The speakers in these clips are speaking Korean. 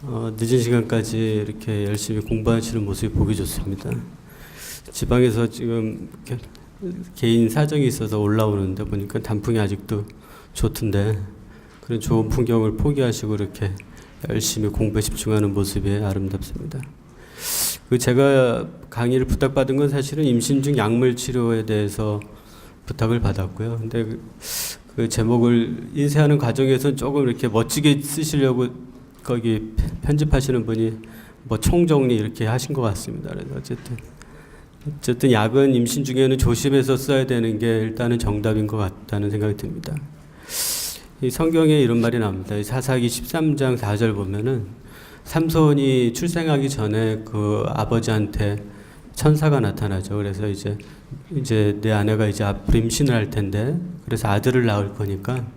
늦은 시간까지 이렇게 열심히 공부하시는 모습이 보기 좋습니다. 지방에서 지금 개인 사정이 있어서 올라오는데 보니까 단풍이 아직도 좋던데 그런 좋은 풍경을 포기하시고 이렇게 열심히 공부에 집중하는 모습이 아름답습니다. 제가 강의를 부탁받은 건 사실은 임신 중 약물 치료에 대해서 부탁을 받았고요. 근데 그 제목을 인쇄하는 과정에서는 조금 이렇게 멋지게 쓰시려고 거기 편집하시는 분이 뭐 총정리 이렇게 하신 것 같습니다. 그래서 어쨌든 약은 임신 중에는 조심해서 써야 되는 게 일단은 정답인 것 같다는 생각이 듭니다. 이 성경에 이런 말이 나옵니다. 사사기 13장 4절 보면은 삼손이 출생하기 전에 그 아버지한테 천사가 나타나죠. 그래서 이제 내 아내가 이제 앞으로 임신을 할 텐데 그래서 아들을 낳을 거니까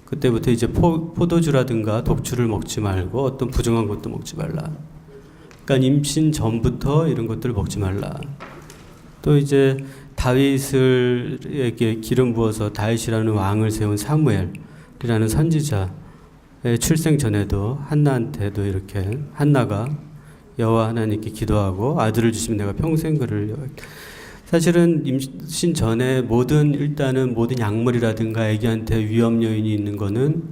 그때부터 이제 포도주라든가 독주를 먹지 말고 어떤 부정한 것도 먹지 말라. 그러니까 임신 전부터 이런 것들을 먹지 말라. 또 이제 다윗에게 기름 부어서 다윗이라는 왕을 세운 사무엘이라는 선지자의 출생 전에도 한나한테도 이렇게 한나가 여호와 하나님께 기도하고 아들을 주시면 내가 평생 그를 사실은 임신 전에 일단은 모든 약물이라든가 아기한테 위험 요인이 있는 거는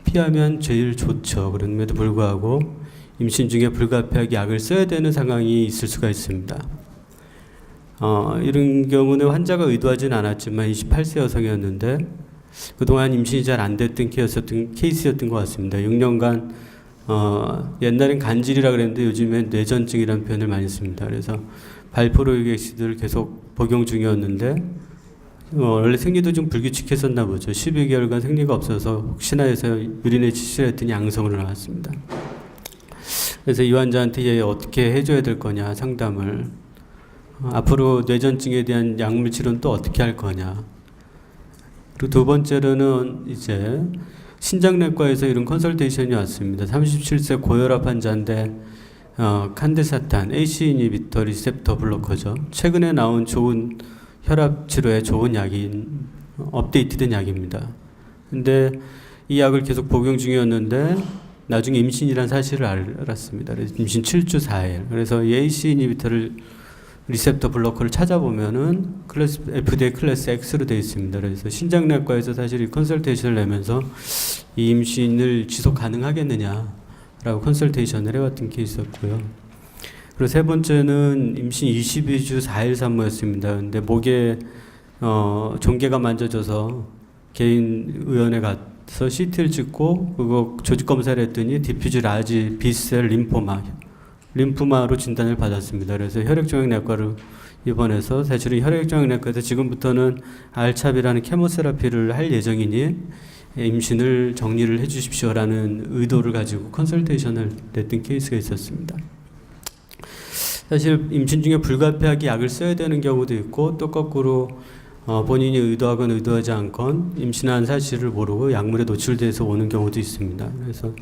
피하면 제일 좋죠. 그럼에도 불구하고 임신 중에 불가피하게 약을 써야 되는 상황이 있을 수가 있습니다. 이런 경우는 환자가 의도하진 않았지만 28세 여성이었는데 그동안 임신이 잘 안 됐던 케이스였던 것 같습니다. 6년간 옛날엔 간질이라 그랬는데 요즘엔 뇌전증이라는 표현을 많이 씁니다. 그래서 발포로이엑시드를 계속 복용 중이었는데 원래 생리도 좀 불규칙했었나 보죠. 12개월간 생리가 없어서 혹시나 해서 유린에 지시를 했더니 양성으로 나왔습니다. 그래서 이 환자한테 얘 어떻게 해줘야 될 거냐 상담을 앞으로 뇌전증에 대한 약물 치료는 또 어떻게 할 거냐. 그리고 두 번째로는 이제 신장내과에서 이런 컨설테이션이 왔습니다. 37세 고혈압 환자인데 칸데사탄, AC 이니비터 리셉터 블로커죠. 최근에 나온 좋은 혈압 치료에 좋은 약인 업데이트된 약입니다. 근데 이 약을 계속 복용 중이었는데 나중에 임신이라는 사실을 알았습니다. 그래서 임신 7주 4일. 그래서 이 AC 이니비터를 리셉터 블로커를 찾아보면은 FDA 클래스 X로 되어 있습니다. 그래서 신장내과에서 사실 이 컨설테이션을 내면서 이 임신을 지속 가능하겠느냐라고 컨설테이션을 해왔던 케이스였고요. 그리고 세 번째는 임신 22주 4일 산모였습니다. 근데 목에 종괴가 만져져서 개인 의원에 가서 CT를 찍고 그거 조직 검사를 했더니 디퓨즈 라지 B셀 림프마로 진단을 받았습니다. 그래서 혈액종양내과로 입원해서 사실은 혈액종양내과에서 지금부터는 알찹이라는 케모세라피를 할 예정이니 임신을 정리를 해주십시오라는 의도를 가지고 컨설테이션을 냈던 케이스가 있었습니다. 사실 임신 중에 불가피하게 약을 써야 되는 경우도 있고 또 거꾸로 본인이 의도하건 의도하지 않건 임신한 사실을 모르고 약물에 노출돼서 오는 경우도 있습니다. 그래서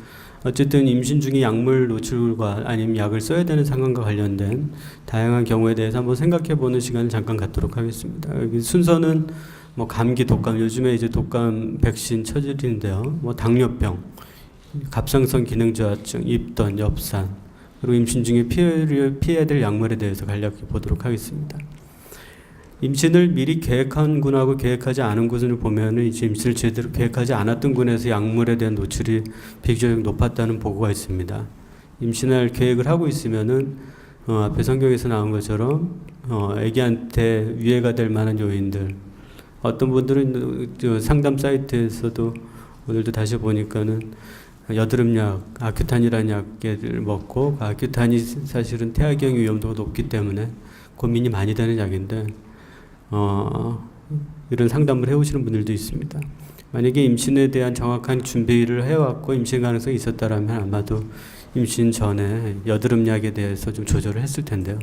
어쨌든 임신 중에 약물 노출과 아니면 약을 써야 되는 상황과 관련된 다양한 경우에 대해서 한번 생각해보는 시간을 잠깐 갖도록 하겠습니다. 여기 순서는 뭐 감기, 독감, 요즘에 이제 독감 백신 처질인데요. 뭐 당뇨병, 갑상선 기능 저하증, 입던, 엽산, 그리고 임신 중에 피해야 될 약물에 대해서 간략히 보도록 하겠습니다. 임신을 미리 계획한 군하고 계획하지 않은 군을 보면은 이제 임신을 제대로 계획하지 않았던 군에서 약물에 대한 노출이 비교적 높았다는 보고가 있습니다. 임신할 계획을 하고 있으면은 앞에 성경에서 나온 것처럼 아기한테 위해가 될 만한 요인들 어떤 분들은 상담 사이트에서도 오늘도 다시 보니까는 여드름약, 아큐탄이라는 약을 먹고 그 아큐탄이 사실은 태아경 위험도가 높기 때문에 고민이 많이 되는 약인데 이런 상담을 해오시는 분들도 있습니다. 만약에 임신에 대한 정확한 준비를 해왔고 임신 가능성이 있었다면 아마도 임신 전에 여드름약에 대해서 좀 조절을 했을 텐데요.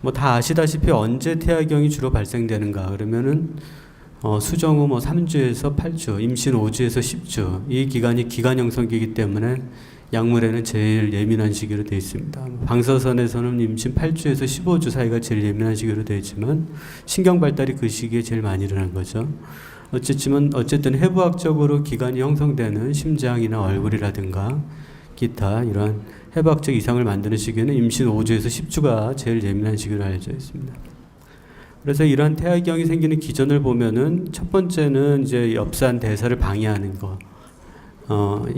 뭐 다 아시다시피 언제 태아경이 주로 발생되는가 그러면은 수정 후 3주에서 8주, 임신 5주에서 10주 이 기간이 기간 형성기이기 때문에 약물에는 제일 예민한 시기로 되어 있습니다. 방사선에서는 임신 8주에서 15주 사이가 제일 예민한 시기로 되어 있지만 신경 발달이 그 시기에 제일 많이 일어난 거죠. 어쨌든 해부학적으로 기관이 형성되는 심장이나 얼굴이라든가 기타 이러한 해부학적 이상을 만드는 시기는 임신 5주에서 10주가 제일 예민한 시기로 알려져 있습니다. 그래서 이러한 태아기형이 생기는 기전을 보면은 첫 번째는 이제 엽산 대사를 방해하는 거.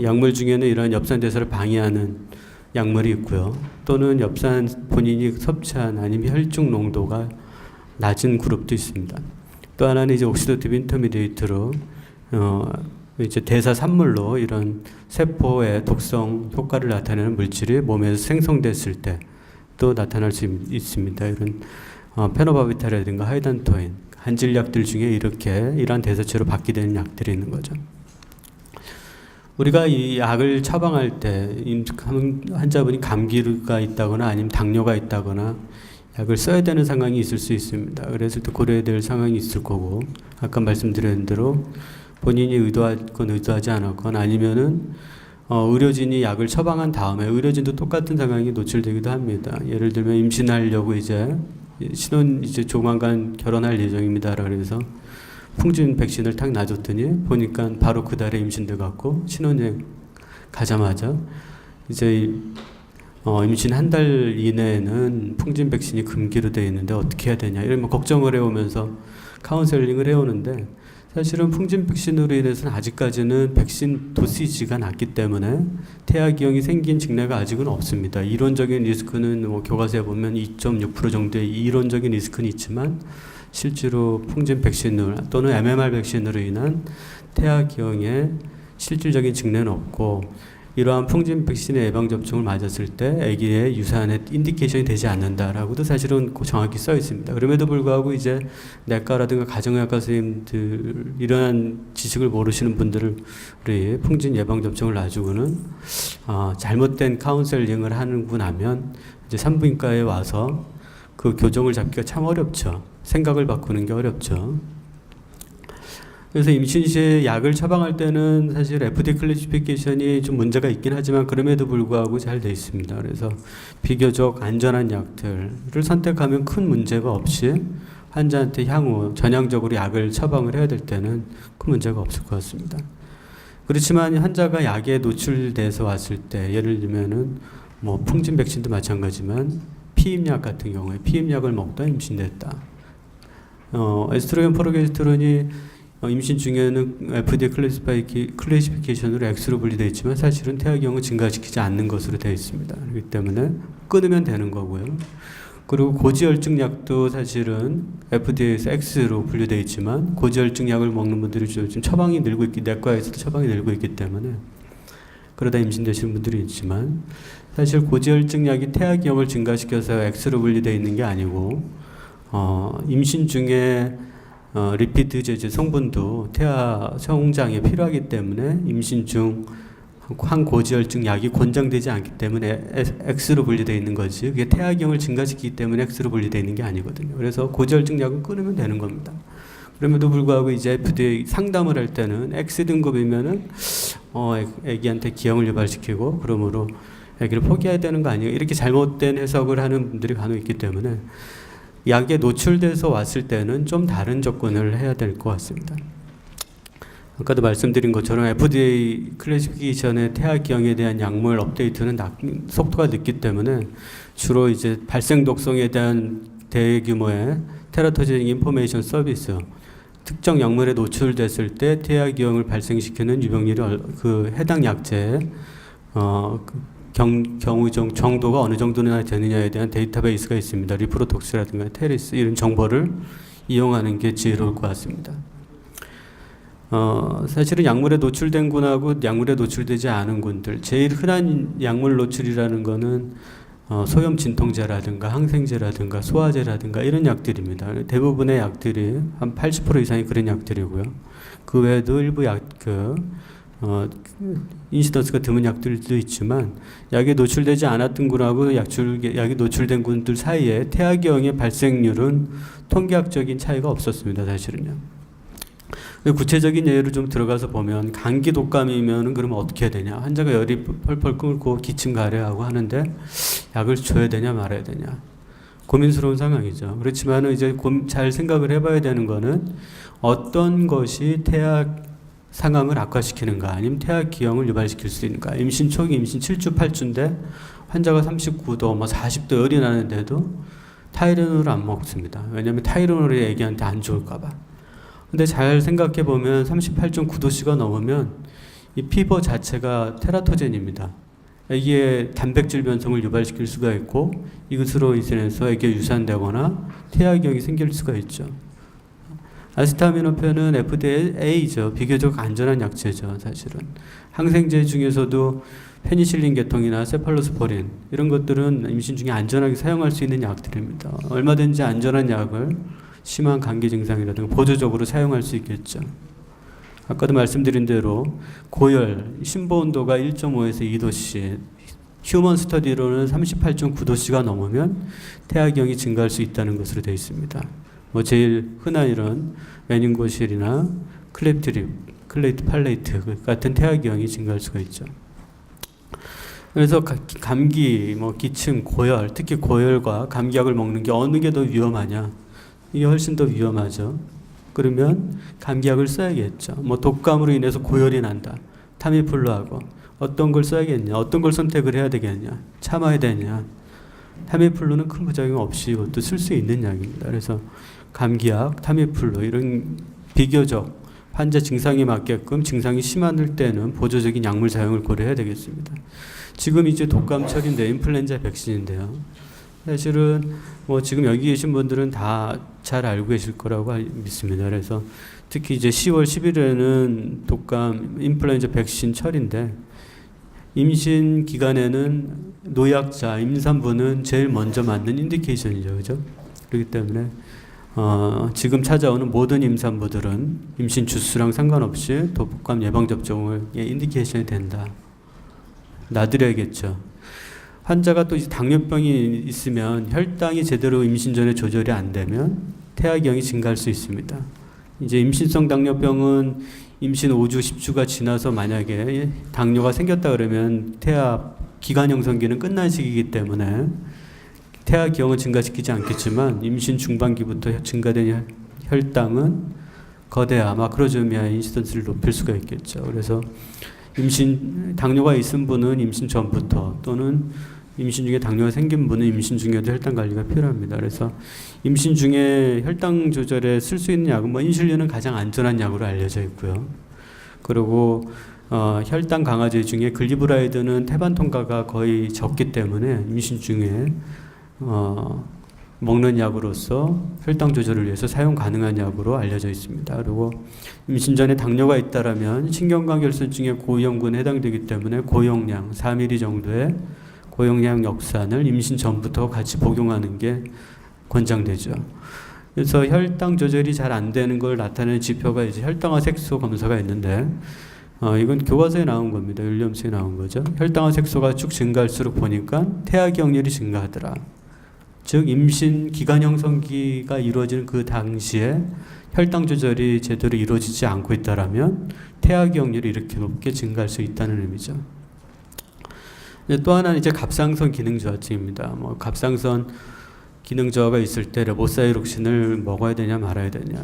약물 중에는 이러한 엽산 대사를 방해하는 약물이 있고요. 또는 엽산 본인이 섭취한 아니면 혈중 농도가 낮은 그룹도 있습니다. 또 하나는 이제 옥시도티브 인터미디에이트로 이제 대사 산물로 이런 세포의 독성 효과를 나타내는 물질이 몸에서 생성됐을 때 또 나타날 수 있습니다. 이런 페노바비탈이라든가 하이단토인 한질약들 중에 이러한 대사체로 받게 되는 약들이 있는 거죠. 우리가 이 약을 처방할 때 환자분이 감기가 있다거나 아니면 당뇨가 있다거나 약을 써야 되는 상황이 있을 수 있습니다. 그랬을 때 고려해야 될 상황이 있을 거고, 아까 말씀드린 대로 본인이 의도하건 의도하지 않았건 아니면은 의료진이 약을 처방한 다음에 의료진도 똑같은 상황에 노출되기도 합니다. 예를 들면 임신하려고 이제 조만간 결혼할 예정입니다. 그래서 풍진 백신을 탁 놔줬더니 보니까 바로 그 달에 임신돼 갖고 신혼여행 가자마자 이제 임신 한 달 이내에는 풍진 백신이 금기로 되어 있는데 어떻게 해야 되냐 이런 걱정을 해오면서 카운셀링을 해오는데, 사실은 풍진 백신으로 인해서는 아직까지는 백신 도시지가 낮기 때문에 태아기형이 생긴 직례가 아직은 없습니다. 이론적인 리스크는 교과서에 보면 2.6% 정도의 이론적인 리스크는 있지만 실제로 풍진 백신으로 또는 MMR 백신으로 인한 태아기형의 실질적인 직례는 없고, 이러한 풍진 백신의 예방접종을 맞았을 때 아기의 유산에 인디케이션이 되지 않는다라고도 사실은 정확히 써 있습니다. 그럼에도 불구하고 이제 내과라든가 가정의학과 선생님들 이러한 지식을 모르시는 분들이 풍진 예방접종을 놔주고는 잘못된 카운셀링을 하는구 나면 이제 산부인과에 와서 그 교정을 잡기가 참 어렵죠. 생각을 바꾸는 게 어렵죠. 그래서 임신 시에 약을 처방할 때는 사실 FDA 클래시피케이션이 좀 문제가 있긴 하지만 그럼에도 불구하고 잘 돼 있습니다. 그래서 비교적 안전한 약들을 선택하면 큰 문제가 없이 환자한테 향후 전향적으로 약을 처방을 해야 될 때는 큰 문제가 없을 것 같습니다. 그렇지만 환자가 약에 노출돼서 왔을 때, 예를 들면은 풍진 백신도 마찬가지지만 피임약 같은 경우에 피임약을 먹다 임신됐다. 에스트로겐 프로게스테론이 임신 중에는 FDA 클래시피케이션으로 X로 분리되어 있지만 사실은 태아기형을 증가시키지 않는 것으로 되어 있습니다. 그렇기 때문에 끊으면 되는 거고요. 그리고 고지혈증약도 사실은 FDA에서 X로 분류되어 있지만 고지혈증약을 먹는 분들이 요즘 처방이 늘고 내과에서도 처방이 늘고 있기 때문에 그러다 임신되시는 분들이 있지만, 사실 고지혈증약이 태아기형을 증가시켜서 X로 분리되어 있는 게 아니고 임신 중에 리피드 제제 성분도 태아 성장에 필요하기 때문에 임신 중 항고지혈증 약이 권장되지 않기 때문에 X로 분리되어 있는 거지, 그게 태아기형을 증가시키기 때문에 X로 분리되어 있는 게 아니거든요. 그래서 고지혈증 약은 끊으면 되는 겁니다. 그럼에도 불구하고 이제 FDA 상담을 할 때는 X 등급이면은 애기한테 기형을 유발시키고 그러므로 애기를 포기해야 되는 거 아니에요, 이렇게 잘못된 해석을 하는 분들이 간혹 있기 때문에 약에 노출돼서 왔을 때는 좀 다른 접근을 해야 될 것 같습니다. 아까도 말씀드린 것처럼 FDA 클래시피케이션의 태아기형에 대한 약물 업데이트는 속도가 늦기 때문에 주로 이제 발생 독성에 대한 대규모의 테라토제닉 인포메이션 서비스, 특정 약물에 노출됐을 때 태아기형을 발생시키는 유병률이 그 해당 약제의 경우 정도가 어느 정도나 되느냐에 대한 데이터베이스가 있습니다. 리프로톡스라든가 테리스 이런 정보를 이용하는 게 지혜로울 것 같습니다. 사실은 약물에 노출된 군하고 약물에 노출되지 않은 군들, 제일 흔한 약물 노출이라는 거는 소염 진통제라든가 항생제라든가 소화제라든가 이런 약들입니다. 대부분의 약들이 한 80% 이상이 그런 약들이고요. 그 외에도 일부 인시던스가 드문 약들도 있지만 약에 노출되지 않았던 군하고 약에 노출된 군들 사이에 태아기형의 발생률은 통계학적인 차이가 없었습니다. 사실은요. 구체적인 예를 좀 들어가서 보면, 감기 독감이면은 그러면 어떻게 해야 되냐, 환자가 열이 펄펄 끓고 기침 가래하고 하는데 약을 줘야 되냐 말아야 되냐 고민스러운 상황이죠. 그렇지만 이제 잘 생각을 해봐야 되는 거는 어떤 것이 태아 상황을 악화시키는가, 아니면 태아 기형을 유발시킬 수 있는가. 임신 초기, 임신 7주, 8주인데 환자가 39도, 뭐 40도 열이 나는데도 타이레놀을 안 먹습니다. 왜냐하면 타이레놀이 애기한테 안 좋을까봐. 근데 잘 생각해 보면 38.9도씨가 넘으면 이 피버 자체가 테라토젠입니다. 애기의 단백질 변성을 유발시킬 수가 있고 이것으로 인해서 애기가 유산되거나 태아기형이 생길 수가 있죠. 아세타미노펜은 FDA죠. 비교적 안전한 약제죠. 사실은 항생제 중에서도 페니실린 계통이나 세팔로스포린 이런 것들은 임신 중에 안전하게 사용할 수 있는 약들입니다. 얼마든지 안전한 약을 심한 감기 증상이라든가 보조적으로 사용할 수 있겠죠. 아까도 말씀드린 대로 고열, 심보 온도가 1.5에서 2도씨, 휴먼 스터디로는 38.9도씨가 넘으면 태아기형이 증가할 수 있다는 것으로 되어 있습니다. 뭐 제일 흔한 이런 메닌고실이나 클레이트 팔레이트 같은 태아기형이 증가할 수가 있죠. 그래서 감기, 뭐 기침, 고열, 특히 고열과 감기약을 먹는 게 어느 게 더 위험하냐? 이게 훨씬 더 위험하죠. 그러면 감기약을 써야겠죠. 뭐 독감으로 인해서 고열이 난다. 타미플루하고 어떤 걸 써야겠냐? 어떤 걸 선택을 해야 되겠냐? 참아야 되냐? 타미플루는 큰 부작용 없이 이것도 쓸 수 있는 약입니다. 그래서 감기약, 타미플루 이런 비교적 환자 증상에 맞게끔 증상이 심할 때는 보조적인 약물 사용을 고려해야 되겠습니다. 지금 이제 독감철인데 인플루엔자 백신인데요. 사실은 뭐 지금 여기 계신 분들은 다 잘 알고 계실 거라고 믿습니다. 그래서 특히 이제 10월 10일에는 독감 인플루엔자 백신 철인데 임신 기간에는 노약자, 임산부는 제일 먼저 맞는 인디케이션이죠. 그죠? 그렇기 때문에 지금 찾아오는 모든 임산부들은 임신 주수랑 상관없이 독감 예방접종을 인디케이션이 된다. 놔드려야겠죠. 환자가 또 이제 당뇨병이 있으면 혈당이 제대로 임신 전에 조절이 안 되면 태아기형이 증가할 수 있습니다. 이제 임신성 당뇨병은 임신 5주, 10주가 지나서 만약에 당뇨가 생겼다 그러면 태아 기관형성기는 끝난 시기이기 때문에 태아기형을 증가시키지 않겠지만 임신 중반기부터 증가된 혈당은 거대화, 마크로조미아 인시던스를 높일 수가 있겠죠. 그래서 임신 당뇨가 있은 분은 임신 전부터 또는 임신 중에 당뇨가 생긴 분은 임신 중에도 혈당 관리가 필요합니다. 그래서 임신 중에 혈당 조절에 쓸 수 있는 약은 뭐 인슐린은 가장 안전한 약으로 알려져 있고요. 그리고 혈당 강화제 중에 글리브라이드는 태반 통과가 거의 적기 때문에 임신 중에 먹는 약으로서 혈당 조절을 위해서 사용 가능한 약으로 알려져 있습니다. 그리고 임신 전에 당뇨가 있다라면 신경과결선증의 고위험군에 해당되기 때문에 고용량 4ml 정도의 고용량 역산을 임신 전부터 같이 복용하는 게 권장되죠. 그래서 혈당 조절이 잘 안 되는 걸 나타내는 지표가 이제 혈당화 색소 검사가 있는데 이건 교과서에 나온 겁니다. 윌리엄스에 나온 거죠. 혈당화 색소가 쭉 증가할수록 보니까 태아기형률이 증가하더라. 즉 임신 기관 형성기가 이루어지는 그 당시에 혈당 조절이 제대로 이루어지지 않고 있다라면 태아기형률이 이렇게 높게 증가할 수 있다는 의미죠. 또 하나는 이제 갑상선 기능 저하증입니다. 뭐 갑상선 기능 저하가 있을 때 레보사이록신을 먹어야 되냐 말아야 되냐.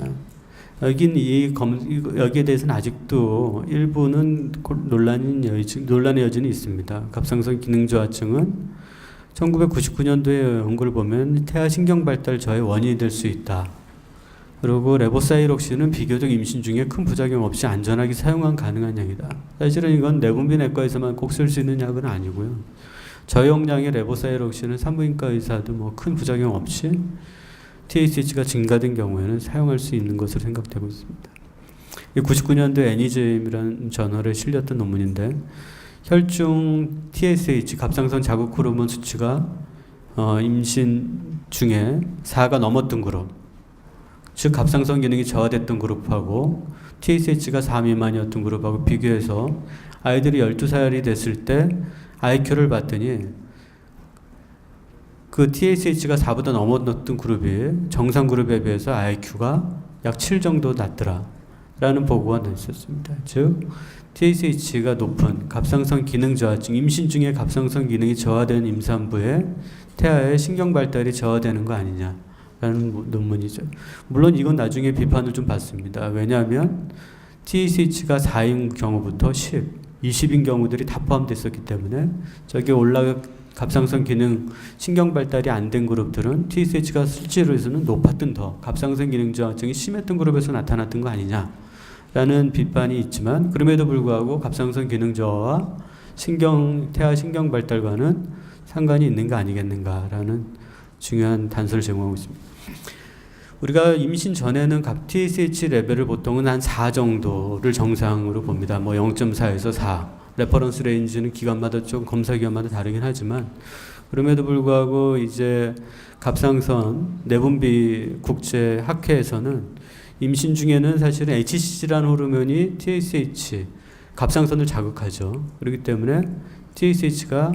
여기에 대해서는 아직도 일부는 논란의 여지는 있습니다. 갑상선 기능 저하증은 1999년도에 연구를 보면 태아 신경 발달 저하의 원인이 될 수 있다. 그리고 레보사이록신은 비교적 임신 중에 큰 부작용 없이 안전하게 사용 가능한 약이다. 사실은 이건 내분비내과에서만 꼭 쓸 수 있는 약은 아니고요. 저용량의 레보사이록신은 산부인과 의사도 뭐 큰 부작용 없이 TSH가 증가된 경우에는 사용할 수 있는 것으로 생각되고 있습니다. 99년도 애니즘이라는 저널에 실렸던 논문인데 혈중 TSH 갑상선 자극 호르몬 수치가 임신 중에 4가 넘었던 그룹, 즉 갑상선 기능이 저하됐던 그룹하고 TSH가 4 미만이었던 그룹하고 비교해서 아이들이 12살이 됐을 때 IQ를 봤더니 그 TSH가 4보다 넘었던 그룹이 정상 그룹에 비해서 IQ가 약 7 정도 낮더라 라는 보고가 있었습니다. 즉 TSH가 높은 갑상선 기능 저하증, 임신 중에 갑상선 기능이 저하된 임산부의 태아의 신경 발달이 저하되는 거 아니냐라는 논문이죠. 물론 이건 나중에 비판을 좀 받습니다. 왜냐하면 TSH가 4인 경우부터 20인 경우들이 다 포함됐었기 때문에 저기 갑상선 기능 신경 발달이 안 된 그룹들은 TSH가 실제로에서는 높았던 더 갑상선 기능 저하증이 심했던 그룹에서 나타났던 거 아니냐라는 비판이 있지만 그럼에도 불구하고 갑상선 기능 저하와 태아 신경 발달과는 상관이 있는 거 아니겠는가라는 중요한 단서를 제공하고 있습니다. 우리가 임신 전에는 TSH 레벨을 보통은 한 4 정도를 정상으로 봅니다. 뭐 0.4에서 4. 레퍼런스 레인지는 기관마다 좀 검사 기관마다 다르긴 하지만 그럼에도 불구하고 이제 갑상선 내분비 국제 학회에서는 임신 중에는 사실은 HCG라는 호르몬이 TSH 갑상선을 자극하죠. 그렇기 때문에 TSH가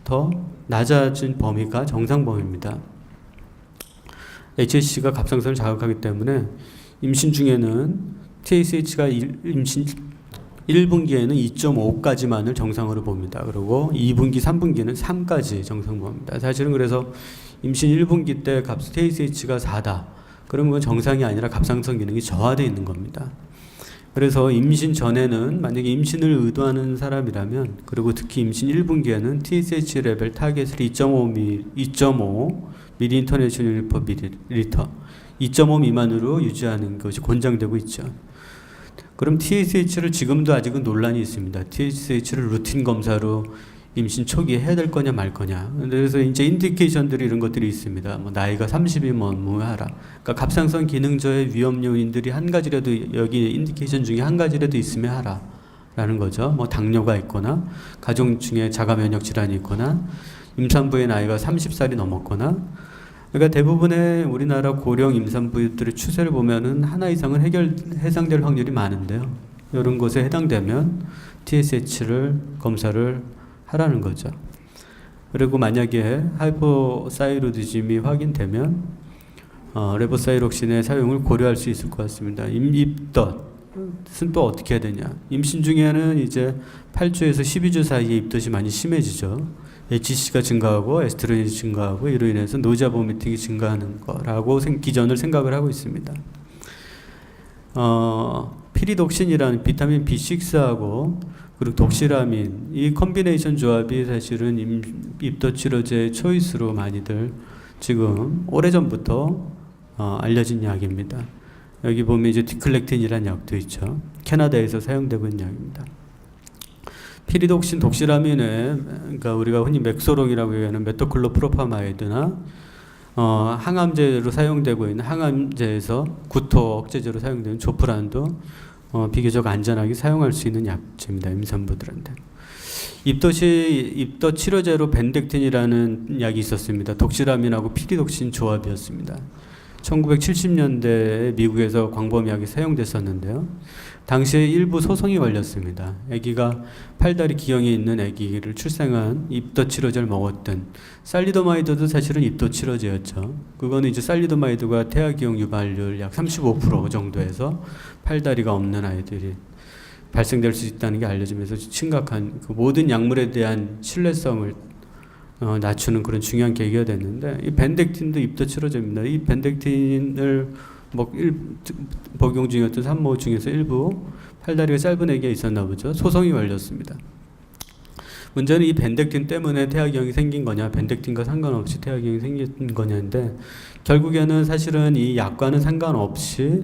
더 낮아진 범위가 정상 범위입니다. HCG가 갑상선을 자극하기 때문에 임신 중에는 TSH가 임신 1분기에는 2.5까지만을 정상으로 봅니다. 그리고 2분기, 3분기는 3까지 정상 봅니다. 사실은 그래서 임신 1분기 때 TSH가 4다. 그러면 그건 정상이 아니라 갑상선 기능이 저하되어 있는 겁니다. 그래서 임신 전에는 만약에 임신을 의도하는 사람이라면 그리고 특히 임신 1분기에는 TSH 레벨 타겟을 2.5 미리 인터내셔널 유닛 퍼 밀리리터 2.5 미만으로 유지하는 것이 권장되고 있죠. 그럼 TSH를 지금도 아직은 논란이 있습니다. TSH를 루틴 검사로 임신 초기에 해야 될 거냐 말 거냐. 그래서 이제 인디케이션들이 이런 것들이 있습니다. 뭐 나이가 30이면 뭐 하라. 그러니까 갑상선 기능 저해 위험 요인들이 한 가지라도 여기 인디케이션 중에 한 가지라도 있으면 하라라는 거죠. 뭐 당뇨가 있거나 가족 중에 자가 면역 질환이 있거나 임산부의 나이가 30살이 넘었거나 그러니까 대부분의 우리나라 고령 임산부들의 추세를 보면은 하나 이상은 해당될 확률이 많은데요. 이런 것에 해당되면 TSH를 검사를 하라는 거죠. 그리고 만약에 하이포사이로디즘이 확인되면 레보사이록신의 사용을 고려할 수 있을 것 같습니다. 입덧은 또 어떻게 해야 되냐? 임신 중에는 이제 8주에서 12주 사이에 입덧이 많이 심해지죠. HCG가 증가하고 에스트로겐이 증가하고 이로 인해서 노자 보미팅이 증가하는 거라고 기전을 생각을 하고 있습니다. 피리독신이라는 비타민 B6하고 그리고 독시라민 이 컨비네이션 조합이 사실은 입덧 치료제의 초이스로 많이들 지금 오래전부터 알려진 약입니다. 여기 보면 이제 디클렉틴이라는 약도 있죠. 캐나다에서 사용되고 있는 약입니다. 피리독신, 독시라민에 그러니까 우리가 흔히 맥소롱이라고 얘기하는 메토클로프로파마이드나 항암제로 사용되고 있는 항암제에서 구토 억제제로 사용되는 조프란도 비교적 안전하게 사용할 수 있는 약제입니다. 임산부들한테. 입덧 치료제로 벤덱틴이라는 약이 있었습니다. 독시라민하고 피리독신 조합이었습니다. 1970년대에 미국에서 광범위하게 사용됐었는데요. 당시에 일부 소송이 걸렸습니다. 아기가 팔다리 기형이 있는 아기를 출생한 입덧 치료제를 먹었던 살리도마이드도 사실은 입덧 치료제였죠. 그거는 이제 살리도마이드가 태아 기형 유발률 약 35% 정도에서 팔다리가 없는 아이들이 발생될 수 있다는 게 알려지면서 심각한 그 모든 약물에 대한 신뢰성을 낮추는 그런 중요한 계기가 됐는데 이 벤덱틴도 입덧 치료제입니다. 이 벤덱틴을 복용 중이었던 산모 중에서 일부 팔다리가 짧은 아기가 있었나 보죠. 소송이 걸렸습니다. 문제는 이 벤덱틴 때문에 태아기형이 생긴 거냐, 벤덱틴과 상관없이 태아기형이 생긴 거냐인데 결국에는 사실은 이 약과는 상관없이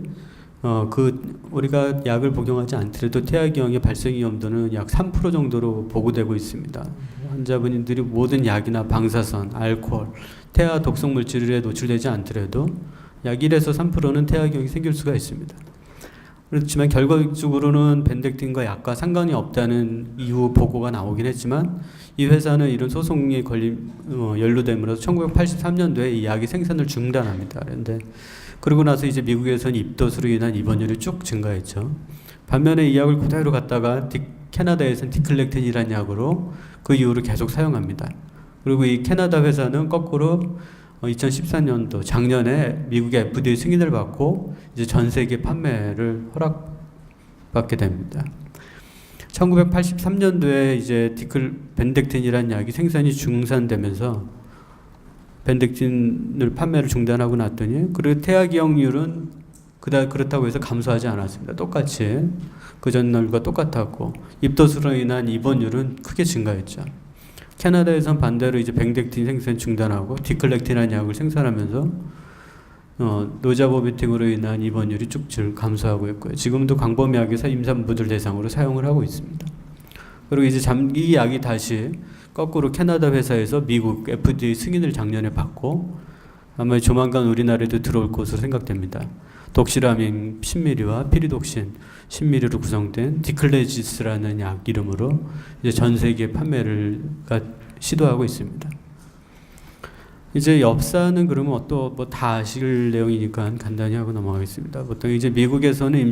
우리가 약을 복용하지 않더라도 태아기형의 발생 위험도는 약 3% 정도로 보고되고 있습니다. 환자분들이 모든 약이나 방사선, 알코올, 태아 독성 물질에 노출되지 않더라도 약 1에서 3%는 태아기형이 생길 수가 있습니다. 그렇지만 결과적으로는 벤덱틴과 약과 상관이 없다는 이후 보고가 나오긴 했지만 이 회사는 이런 소송에 연루됨으로써 1983년도에 이 약의 생산을 중단합니다. 그런데 그러고 나서 이제 미국에서는 입덧으로 인한 입원율이 쭉 증가했죠. 반면에 이 약을 그대로 갖다가 캐나다에서는 디클렉틴이라는 약으로 그 이후로 계속 사용합니다. 그리고 이 캐나다 회사는 거꾸로 2014년도 작년에 미국의 FDA 승인을 받고 이제 전 세계 판매를 허락받게 됩니다. 1983년도에 이제 벤덱틴이라는 약이 생산이 중단되면서 벤덱틴을 판매를 중단하고 났더니 그리고 태아기형률은 그렇다고 해서 감소하지 않았습니다. 똑같이 그 전날과 똑같았고 입덧으로 인한 입원율은 크게 증가했죠. 캐나다에선 반대로 이제 뱅덱틴 생산 중단하고 디클렉틴이라는 약을 생산하면서 노자보비팅으로 인한 입원율이 쭉 감소하고 있고요. 지금도 광범위하게 임산부들 대상으로 사용을 하고 있습니다. 그리고 이제 이 약이 다시 거꾸로 캐나다 회사에서 미국 FDA 승인을 작년에 받고 아마 조만간 우리나라에도 들어올 것으로 생각됩니다. 독시라민 10ml와 피리독신 10ml로 구성된 디클레지스라는 약 이름으로 이제 전 세계 판매를 시도하고 있습니다. 이제 엽사는 그러면 또 뭐 다 아실 내용이니까 간단히 하고 넘어가겠습니다. 보통 이제 미국에서는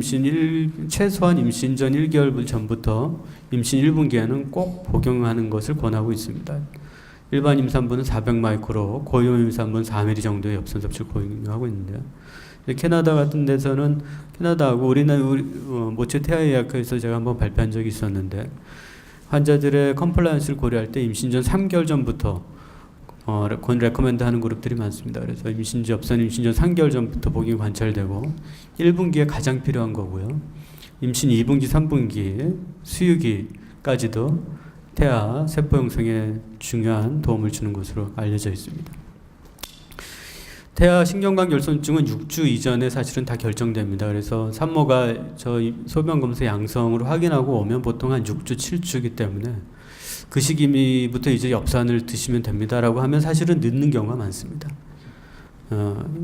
최소한 임신 전 1개월 전부터 임신 1분기에는 꼭 복용하는 것을 권하고 있습니다. 일반 임산부는 400마이크로, 고위험 임산부는 4ml 정도의 엽산 섭취를 권유하고 있는데요. 캐나다 같은 데서는 캐나다하고 우리나라 모체 태아의학회에서 제가 한번 발표한 적이 있었는데 환자들의 컴플라이언스를 고려할 때 임신 전 3개월 전부터 레코멘드 하는 그룹들이 많습니다. 그래서 엽산 임신 전 3개월 전부터 복용이 관찰되고 1분기에 가장 필요한 거고요. 임신 2분기, 3분기, 수유기까지도 태아 세포 형성에 중요한 도움을 주는 것으로 알려져 있습니다. 태아 신경관 결손증은 6주 이전에 사실은 다 결정됩니다. 그래서 산모가 소변 검사 양성으로 확인하고 오면 보통 한 6주, 7주이기 때문에 그 시기부터 이제 엽산을 드시면 됩니다라고 하면 사실은 늦는 경우가 많습니다.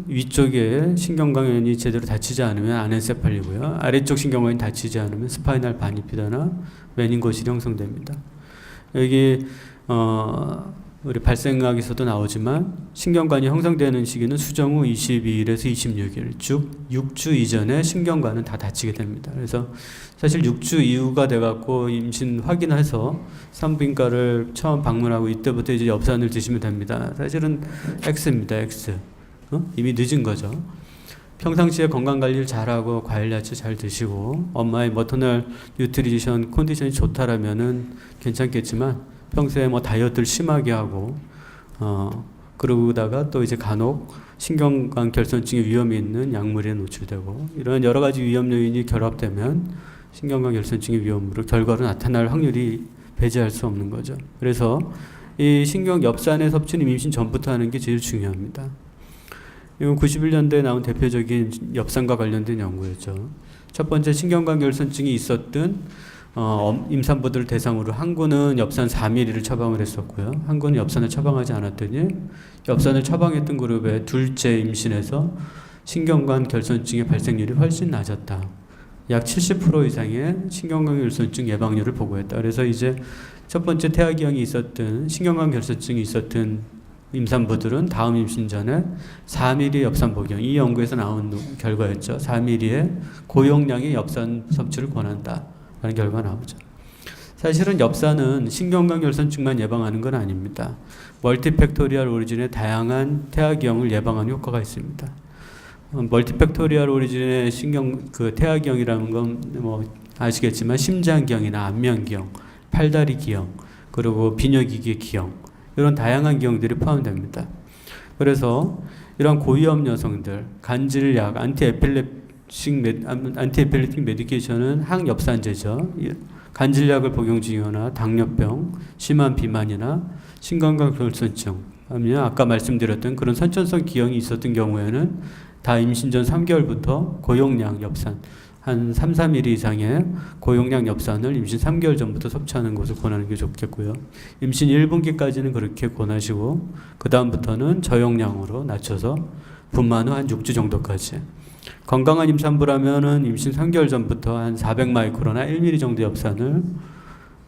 위쪽에 신경관이 제대로 닫히지 않으면 아넨세팔리고요. 아래쪽 신경관이 닫히지 않으면 스파이널 바니피다나 메닌고실이 형성됩니다. 여기 우리 발생학에서도 나오지만 신경관이 형성되는 시기는 수정 후 22일에서 26일, 즉 6주 이전에 신경관은 다 닫히게 됩니다. 그래서 사실 6주 이후가 돼갖고 임신 확인해서 산부인과를 처음 방문하고 이때부터 이제 엽산을 드시면 됩니다. 사실은 X입니다, X. 이미 늦은 거죠. 평상시에 건강관리를 잘하고 과일 야채 잘 드시고 엄마의 머터널 뉴트리션 컨디션이 좋다라면은 괜찮겠지만 평소에 뭐 다이어트를 심하게 하고 그러다가 또 이제 간혹 신경관 결손증의 위험이 있는 약물에 노출되고 이런 여러 가지 위험 요인이 결합되면 신경관 결손증의 위험으로 결과로 나타날 확률이 배제할 수 없는 거죠. 그래서 이 엽산의 섭취는 임신 전부터 하는 게 제일 중요합니다. 이건 91년대에 나온 대표적인 엽산과 관련된 연구였죠. 첫 번째 신경관 결손증이 있었던 임산부들 대상으로 한 군은 엽산 4ml를 처방을 했었고요. 한 군은 엽산을 처방하지 않았더니 엽산을 처방했던 그룹의 둘째 임신에서 신경관 결손증의 발생률이 훨씬 낮았다. 약 70% 이상의 신경관 결손증 예방률을 보고했다. 그래서 이제 첫 번째 태아기형이 있었던 신경관 결손증이 있었던 임산부들은 다음 임신 전에 4ml 엽산 복용, 이 연구에서 나온 결과였죠. 4ml의 고용량의 엽산 섭취를 권한다 라는 결과가 나오죠. 사실은 엽산은 신경관 결손증만 예방하는 건 아닙니다. 멀티팩토리얼 오리진의 다양한 태아기형을 예방하는 효과가 있습니다. 멀티팩토리얼 오리진의 태아기형이라는 건 뭐 아시겠지만 심장기형이나 안면기형, 팔다리 기형, 그리고 비뇨기계 기형 이런 다양한 기형들이 포함됩니다. 그래서 이런 고위험 여성들 간질약, 안티에필lep틱 메디케이션은 항엽산제죠. 간질약을 복용 중이거나 당뇨병, 심한 비만이나 신경관 결손증, 아까 말씀드렸던 그런 선천성 기형이 있었던 경우에는 다 임신 전 3개월부터 고용량 엽산, 한 3, 4ml 이상의 고용량 엽산을 임신 3개월 전부터 섭취하는 것을 권하는 게 좋겠고요. 임신 1분기까지는 그렇게 권하시고 그 다음부터는 저용량으로 낮춰서 분만 후 한 6주 정도까지. 건강한 임산부라면은 임신 3개월 전부터 한 400마이크로나 1ml 정도 엽산을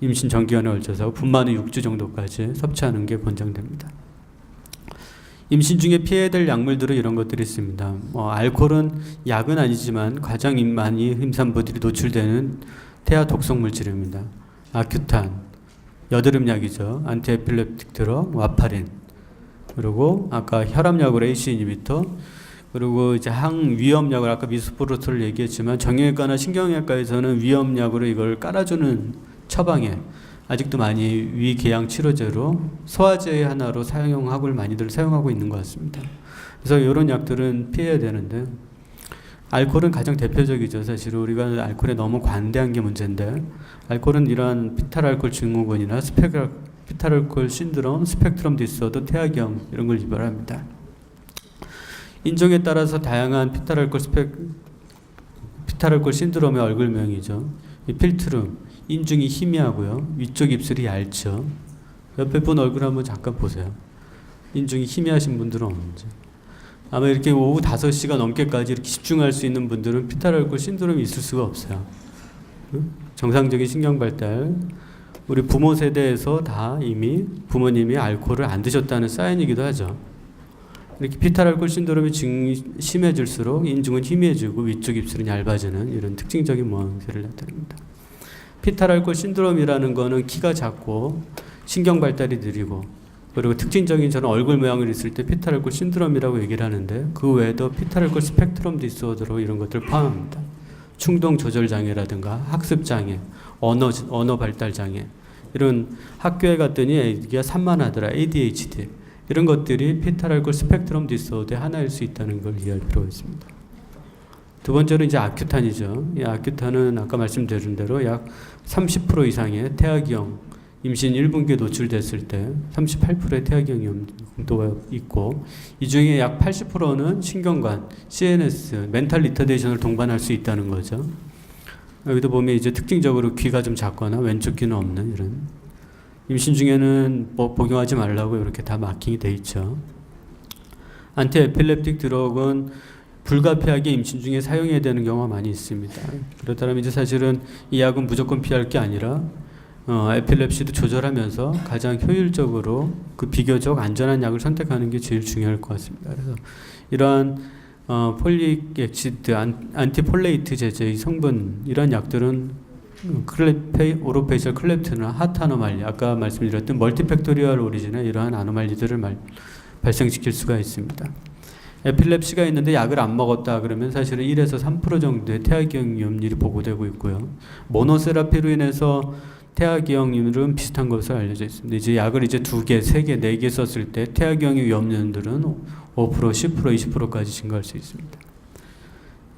임신 전기간에 걸쳐서 분만 후 6주 정도까지 섭취하는 게 권장됩니다. 임신 중에 피해야 될 약물들은 이런 것들이 있습니다. 알코올은 약은 아니지만 가장 많이 임산부들이 노출되는 태아 독성 물질입니다. 아큐탄, 여드름약이죠. 안티에필lep틱 드럭, 와파린, 그리고 아까 혈압약으로 AC 이니비터, 그리고 이제 항위험약을 아까 미소프로톨을 얘기했지만 정형외과나 신경외과에서는 위험약으로 이걸 깔아주는 처방에 아직도 많이 위궤양 치료제로 소화제 하나로 사용하고 많이들 사용하고 있는 것 같습니다. 그래서 이런 약들은 피해야 되는데 알코올은 가장 대표적이죠. 사실 우리가 알코올에 너무 관대한 게 문제인데, 알코올은 이러한 피탈알코올 증후군이나 피탈알코올 신드롬, 스펙트럼 디스오더, 태아경 이런 걸 유발합니다. 인종에 따라서 다양한 피탈알코올 신드롬의 얼굴명이죠. 이 필트룸, 인중이 희미하고요. 위쪽 입술이 얇죠. 옆에 분 얼굴 한번 잠깐 보세요. 인중이 희미하신 분들은 없는지. 아마 이렇게 오후 5시가 넘게까지 이렇게 집중할 수 있는 분들은 피탈알코올 신드롬이 있을 수가 없어요. 정상적인 신경 발달. 우리 부모 세대에서 다 이미 부모님이 알코올을 안 드셨다는 사인이기도 하죠. 이렇게 피탈알코올 신드롬이 심해질수록 인중은 희미해지고 위쪽 입술은 얇아지는 이런 특징적인 모양새를 나타냅니다. 피탈알코올 신드롬이라는 거는 키가 작고 신경 발달이 느리고, 그리고 특징적인 저는 얼굴 모양을 있을 때 피탈알코올 신드롬이라고 얘기를 하는데, 그 외에도 피탈알코올 스펙트럼 디스오더로 이런 것들을 포함합니다. 충동 조절 장애라든가 학습 장애, 언어 발달 장애, 이런 학교에 갔더니 애기가 산만하더라, ADHD, 이런 것들이 피탈알코올 스펙트럼 디스오더의 하나일 수 있다는 걸 이해할 필요가 있습니다. 두 번째로 이제 아큐탄이죠. 이 아큐탄은 아까 말씀드린 대로 약 30% 이상의 태아기형, 임신 1분기에 노출됐을 때 38%의 태아기형 위험도가 있고, 이 중에 약 80%는 신경관, CNS, 멘탈 리터데이션을 동반할 수 있다는 거죠. 여기도 보면 이제 특징적으로 귀가 좀 작거나 왼쪽 귀는 없는 이런, 임신 중에는 뭐 복용하지 말라고 이렇게 다 마킹이 돼 있죠. 안티에필렙틱 드럭은 불가피하게 임신 중에 사용해야 되는 경우가 많이 있습니다. 그렇다면 이제 사실은 이 약은 무조건 피할 게 아니라 에필렙시도 조절하면서 가장 효율적으로 그 비교적 안전한 약을 선택하는 게 제일 중요할 것 같습니다. 그래서 이러한 폴릭 액시드, 안티폴레이트 제제의 성분, 이런 약들은 오로페이셜 클렙트나 하트 아노말리, 아까 말씀드렸던 멀티팩토리얼 오리진의 이러한 아노말리들을 발생시킬 수가 있습니다. 에필렙시가 있는데 약을 안 먹었다 그러면 사실은 1에서 3% 정도의 태아기형 위험률이 보고되고 있고요. 모노세라피로 인해서 태아기형률은 비슷한 것으로 알려져 있습니다. 이제 약을 이제 2개, 3개, 4개 썼을 때 태아기형의 위험률들은 5%, 10%, 20%까지 증가할 수 있습니다.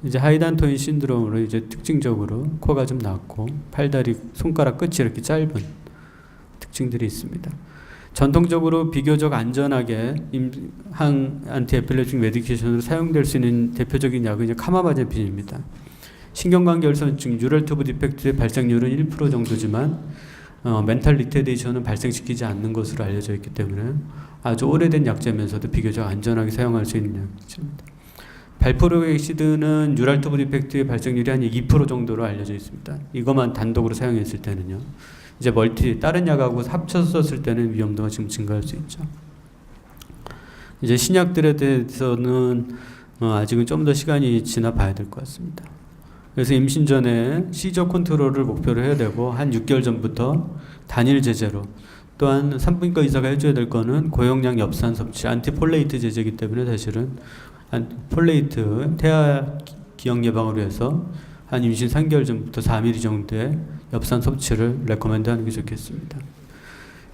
이제 하이단토인 신드롬으로 이제 특징적으로 코가 좀 낮고 팔다리, 손가락 끝이 이렇게 짧은 특징들이 있습니다. 전통적으로 비교적 안전하게 안티에필렙틱 메디케이션으로 사용될 수 있는 대표적인 약은 이제 카마바제핀입니다. 신경관계혈선증, 뉴럴 튜브 디펙트의 발생률은 1% 정도지만 멘탈 리테데이션은 발생시키지 않는 것으로 알려져 있기 때문에 아주 오래된 약제면서도 비교적 안전하게 사용할 수 있는 약제입니다. 발포르엑시드는 뉴럴 튜브 디펙트의 발생률이 한 2% 정도로 알려져 있습니다. 이것만 단독으로 사용했을 때는요. 이제 다른 약하고 합쳐서 썼을 때는 위험도가 지금 증가할 수 있죠. 이제 신약들에 대해서는 아직은 좀 더 시간이 지나 봐야 될 것 같습니다. 그래서 임신 전에 시저 컨트롤을 목표로 해야 되고, 한 6개월 전부터 단일 제제로, 또한 산부인과 의사가 해줘야 될 거는 고용량 엽산 섭취, 안티폴레이트 제제이기 때문에 사실은 폴레이트, 태아 기형 예방을 위해서 한 임신 3개월 전부터 4ml 정도의 엽산 섭취를 레코멘드 하는 게 좋겠습니다.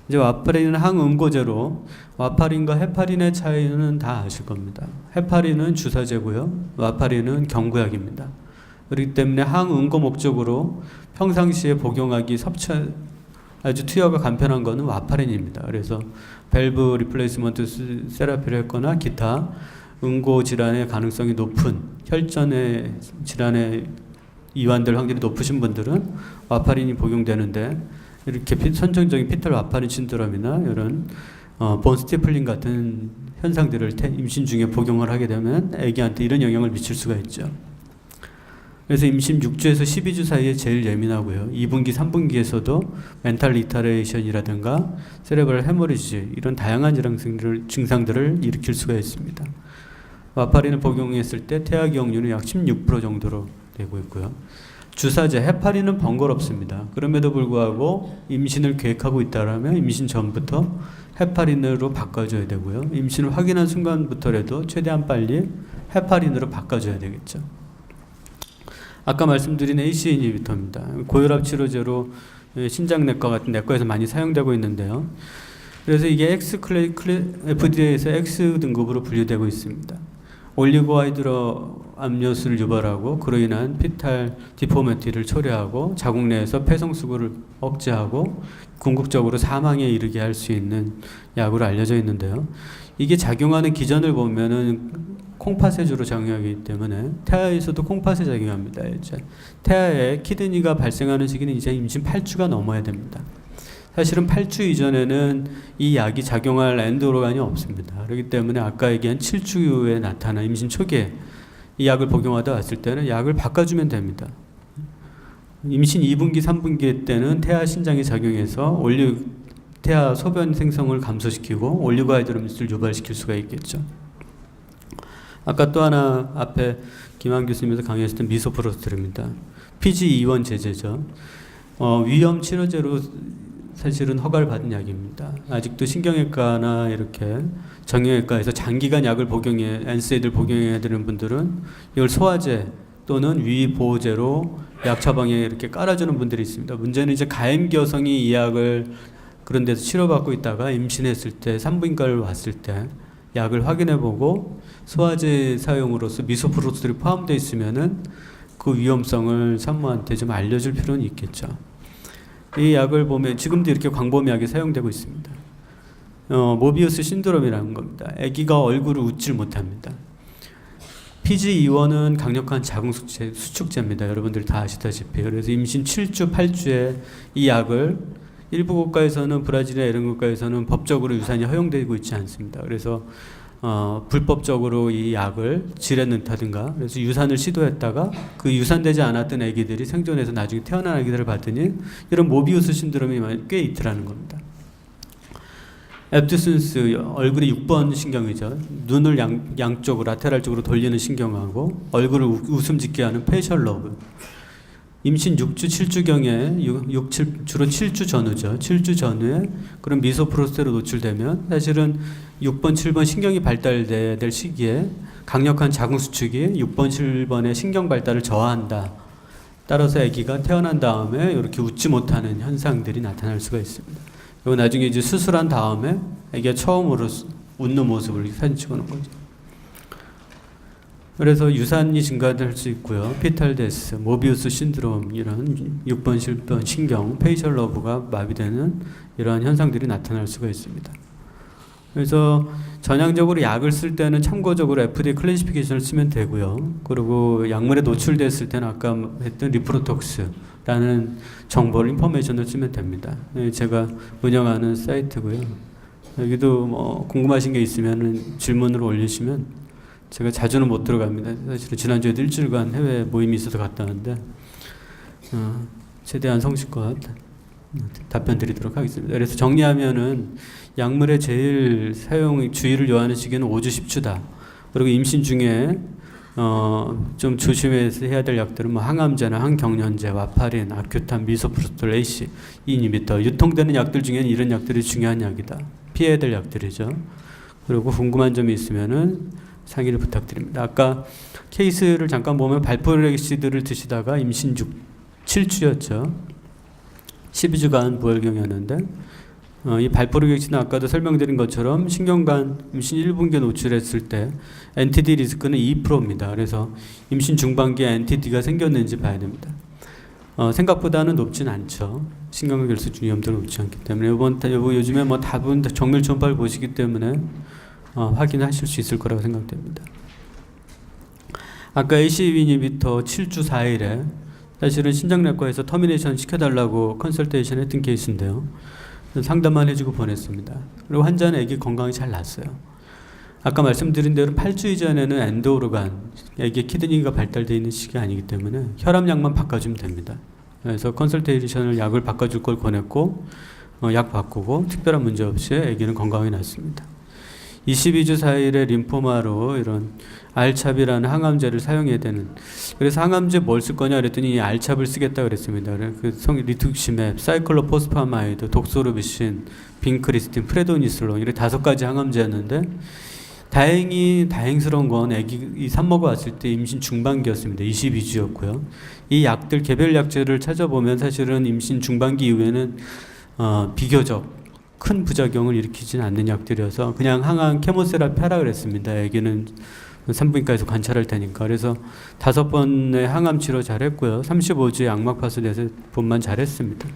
이제 와파린은 항응고제로, 와파린과 헤파린의 차이는 다 아실 겁니다. 헤파린은 주사제고요. 와파린은 경구약입니다. 그렇기 때문에 항응고 목적으로 평상시에 복용하기 아주 투여가 간편한 것은 와파린입니다. 그래서 밸브 리플레이스먼트 세라피를 했거나 기타 응고 질환의 가능성이 높은 혈전의 질환의 이완될 확률이 높으신 분들은 와파린이 복용되는데, 이렇게 선정적인 피탈 와파린 신드롬이나 이런 본 스티플링 같은 현상들을 임신 중에 복용을 하게 되면 아기한테 이런 영향을 미칠 수가 있죠. 그래서 임신 6주에서 12주 사이에 제일 예민하고요. 2분기, 3분기에서도 멘탈 리타레이션이라든가 세레브럴 헤모리지, 이런 다양한 증상들을 일으킬 수가 있습니다. 와파린을 복용했을 때 태아기형률은 약 16% 정도로 되고 있고요. 주사제 헤파린은 번거롭습니다. 그럼에도 불구하고 임신을 계획하고 있다면 임신 전부터 헤파린으로 바꿔줘야 되고요. 임신을 확인한 순간부터라도 최대한 빨리 헤파린으로 바꿔줘야 되겠죠. 아까 말씀드린 AC 이니비터입니다. 고혈압 치료제로 신장내과 같은 내과에서 많이 사용되고 있는데요. 그래서 이게 FDA에서 X 등급으로 분류되고 있습니다. 올리고하이드로 압력수를 유발하고 그로 인한 피탈 디포메티를 초래하고 자궁 내에서 폐성수구를 억제하고 궁극적으로 사망에 이르게 할 수 있는 약으로 알려져 있는데요. 이게 작용하는 기전을 보면은 콩팥에 주로 작용하기 때문에 태아에서도 콩팥에 작용합니다. 이제 태아에 키드니가 발생하는 시기는 이제 임신 8주가 넘어야 됩니다. 사실은 8주 이전에는 이 약이 작용할 엔도로간이 없습니다. 그렇기 때문에 아까 얘기한 7주 이후에 나타난 임신 초기에 이 약을 복용하다 왔을 때는 약을 바꿔주면 됩니다. 임신 2분기, 3분기 때는 태아 신장이 작용해서 태아 소변 생성을 감소시키고 올리고하이드로미스를 유발시킬 수가 있겠죠. 아까 또 하나 앞에 김한 교수님께서 강의하셨던 미소프로스트입니다. PGE1 제제죠. 위험 치료제로 사실은 허가를 받은 약입니다. 아직도 신경외과나 이렇게 정형외과에서 장기간 약을 NSAID를 복용해야 되는 분들은 이걸 소화제 또는 위보제로 약 처방에 이렇게 깔아주는 분들이 있습니다. 문제는 이제 가임기 여성이 이 약을 그런 데서 치료받고 있다가 임신했을 때 산부인과를 왔을 때 약을 확인해보고 소화제 사용으로서 미소프로스트롤이 포함되어 있으면은 그 위험성을 산모한테 좀 알려줄 필요는 있겠죠. 이 약을 보면 지금도 이렇게 광범위하게 사용되고 있습니다. 모비우스 신드롬이라는 겁니다. 아기가 얼굴을 웃질 못합니다. PGE1은 강력한 자궁 수축제입니다. 여러분들 다 아시다시피. 그래서 임신 7주, 8주에 이 약을 일부 국가에서는 브라질이나 이런 국가에서는 법적으로 유산이 허용되고 있지 않습니다. 그래서 불법적으로 이 약을 질에 넣다든가 그래서 유산을 시도했다가 그 유산되지 않았던 아기들이 생존해서 나중에 태어난 아기들을 봤더니 이런 모비우스 신드롬이 꽤 있더라는 겁니다. 앱두슨스 얼굴의 6번 신경이죠. 눈을 양쪽으로 라테랄 쪽으로 돌리는 신경하고 얼굴을 웃음 짓게 하는 페이셜 러브. 임신 6주, 7주경에 주로 7주 전후죠. 7주 전후에 그런 미소프로스테로 노출되면 사실은 6번, 7번 신경이 발달될 시기에 강력한 자궁 수축이 6번, 7번의 신경 발달을 저하한다. 따라서 아기가 태어난 다음에 이렇게 웃지 못하는 현상들이 나타날 수가 있습니다. 그리고 나중에 이제 수술한 다음에 아기가 처음으로 웃는 모습을 사진 찍어 놓은 거죠. 그래서 유산이 증가할 수 있고요. 피탈데스, 모비우스 신드롬 이런 6번, 7번 신경, 페이셜 러브가 마비되는 이러한 현상들이 나타날 수가 있습니다. 그래서 전향적으로 약을 쓸 때는 참고적으로 FDA 클래시피케이션을 쓰면 되고요. 그리고 약물에 노출됐을 때는 아까 했던 리프로톡스라는 정보를 인포메이션을 쓰면 됩니다. 제가 운영하는 사이트고요. 여기도 뭐 궁금하신 게 있으면 질문으로 올리시면 제가 자주는 못 들어갑니다. 사실은 지난주에도 일주일간 해외 모임이 있어서 갔다 왔는데 최대한 성실껏 답변 드리도록 하겠습니다. 그래서 정리하면은 약물의 제일 사용 주의를 요하는 시기는 5주 10주다. 그리고 임신 중에 좀 조심해서 해야 될 약들은 뭐 항암제나 항경련제, 와파린, 아큐탄, 미소프로스톨, AC, 이니비터 유통되는 약들 중에는 이런 약들이 중요한 약이다. 피해야 될 약들이죠. 그리고 궁금한 점이 있으면은 상의를 부탁드립니다. 아까 케이스를 잠깐 보면 발포렉시드를 드시다가 임신 7주였죠. 12주간 부활경이었는데 이 발포렉시드는 아까도 설명드린 것처럼 신경관 임신 1분기에 노출했을 때 NTD 리스크는 2%입니다. 그래서 임신 중반기에 NTD가 생겼는지 봐야 됩니다. 생각보다는 높진 않죠. 신경관 결석 위험도는 높지 않기 때문에 요즘에 뭐 다분 정밀 초음파를 보시기 때문에 확인하실 수 있을 거라고 생각됩니다. 아까 ACE 이니비터 7주 4일에 사실은 신장내과에서 터미네이션 시켜달라고 컨설테이션 했던 케이스인데요. 상담만 해주고 보냈습니다. 그리고 환자는 아기 건강이 잘 났어요. 아까 말씀드린 대로 8주 이전에는 엔도오르간, 아기의 키드니가 발달되어 있는 시기 아니기 때문에 혈압약만 바꿔주면 됩니다. 그래서 컨설테이션을 약을 바꿔줄 걸 권했고 약 바꾸고 특별한 문제 없이 아기는 건강히 났습니다. 22주 4일에 림포마로 이런 알찹이라는 항암제를 사용해야 되는, 그래서 항암제 뭘 쓸 거냐 그랬더니 이 알찹을 쓰겠다 그랬습니다. 그 리투ක්시맵, 사이클로포스파마이드, 독소르비신, 빈크리스틴, 프레도니슬론 이렇게 5가지 항암제였는데 다행스러운 건 이 산모가 왔을 때 임신 중반기였습니다. 22주였고요. 이 약들 개별 약제를 찾아보면 사실은 임신 중반기 이후에는 비교적 큰 부작용을 일으키지는 않는 약들이어서 그냥 항암 케모세라피 하라 그랬습니다. 애기는 산부인과에서 관찰할 테니까. 그래서 5번의 항암 치료 잘했고요. 35주에 악막 파수 내세본만 잘했습니다.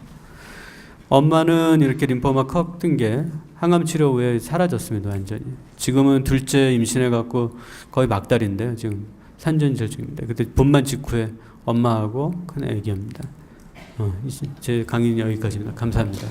엄마는 이렇게 림포마 컸던 게 항암 치료 후에 사라졌습니다. 완전히. 지금은 둘째 임신해갖고 거의 막달인데요. 지금 산전절 중입니다. 그때 본만 직후에 엄마하고 큰 애기입니다. 제 강의는 여기까지입니다. 감사합니다.